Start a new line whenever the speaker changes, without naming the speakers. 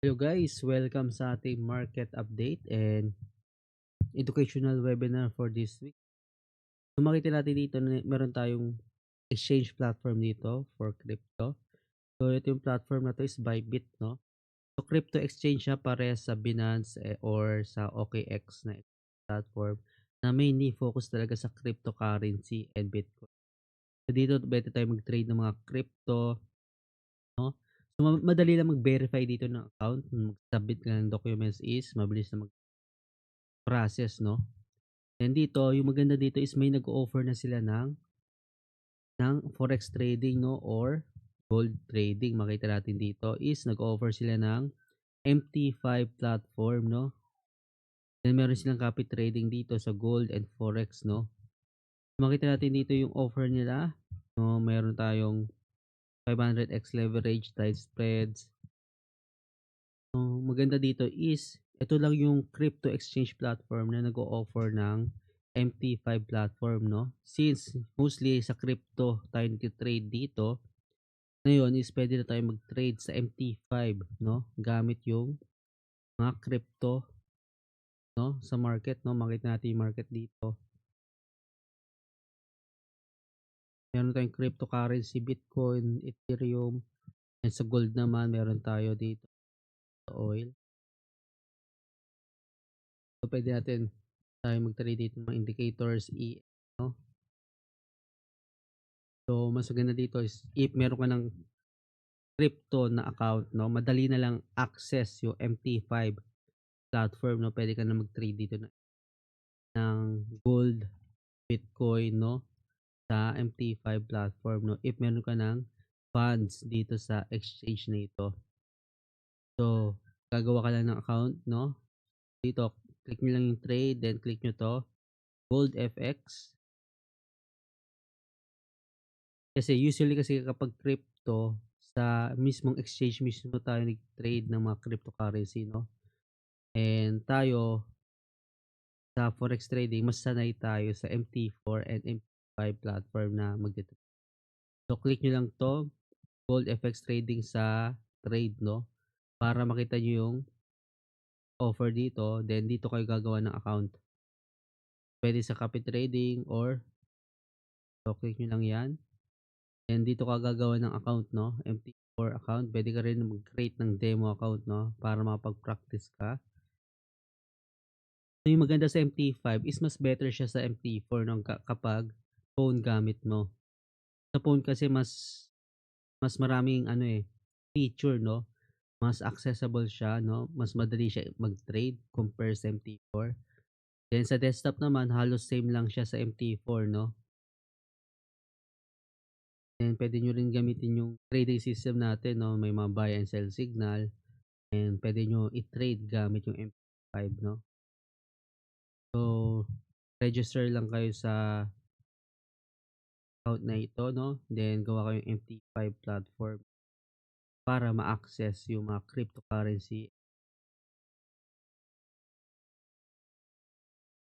Hello guys, welcome sa ating market update and educational webinar for this week. So makita natin dito na meron tayong exchange platform dito for crypto. So ito yung platform na to is Bybit, no? So crypto exchange siya parehas sa Binance or sa OKX na platform na mainly focus talaga sa cryptocurrency and Bitcoin. So dito pwede tayo mag-trade ng mga crypto, no? So madali lang mag-verify dito ng account, mag-submit ka ng documents is mabilis na process, no? And dito, yung maganda dito is may nag-offer na sila ng forex trading, no, or gold trading. Makita natin dito is nag-offer sila ng MT5 platform, no. Then meron silang copy trading dito sa gold and forex, no. Makita natin dito yung offer nila. No, meron tayong 500x leverage tight spreads. So, maganda dito is ito lang yung crypto exchange platform na nag-o-offer ng MT5 platform, no? Since mostly sa crypto tayo nag-trade dito, ngayon is pwede na tayo mag-trade sa MT5, no? Gamit yung mga crypto, no? Sa market, no? Makita natin yung market dito. Meron tayong cryptocurrency, Bitcoin, Ethereum, and sa gold naman meron tayo dito oil. So pwede natin tayo mag-trade dito ng mga indicators, no? So, mas maganda dito is if meron ka ng crypto na account, no, madali na lang access yung MT5 platform, no. Pwede ka na mag-trade dito ng gold, Bitcoin, no, sa MT5 platform, no. If meron ka ng funds dito sa exchange na ito. So, gagawa ka lang ng account, no. Dito, click nyo lang yung trade, then click nyo to, Gold FX. Kasi usually kasi kapag crypto, sa mismong exchange mismo tayo nag-trade ng mga cryptocurrency, no? And tayo sa forex trading, mas sanay tayo sa MT4 and MT5 platform na mag-trade. So click nyo lang to, Gold FX Trading sa trade, no? Para makita nyo yung offer dito, then dito kayo gagawa ng account. Pwede sa copy trading or so click nyo lang yan. And dito ka gagawa ng account, no? MT4 account. Pwede ka rin mag-create ng demo account, no? Para makapag-practice ka. So, yung maganda sa MT5 is mas better siya sa MT4 no? Kapag phone gamit mo. Sa phone kasi mas maraming feature, no? Mas accessible siya, no? Mas madali siya mag-trade compare sa MT4. Then sa desktop naman, halos same lang siya sa MT4, no? And pwede nyo rin gamitin yung trading system natin, no? May mga buy and sell signal. And pwede nyo i-trade gamit yung MT5, no? So, register lang kayo sa account na ito, no? Then, gawa kayong MT5 platform para ma-access yung mga cryptocurrency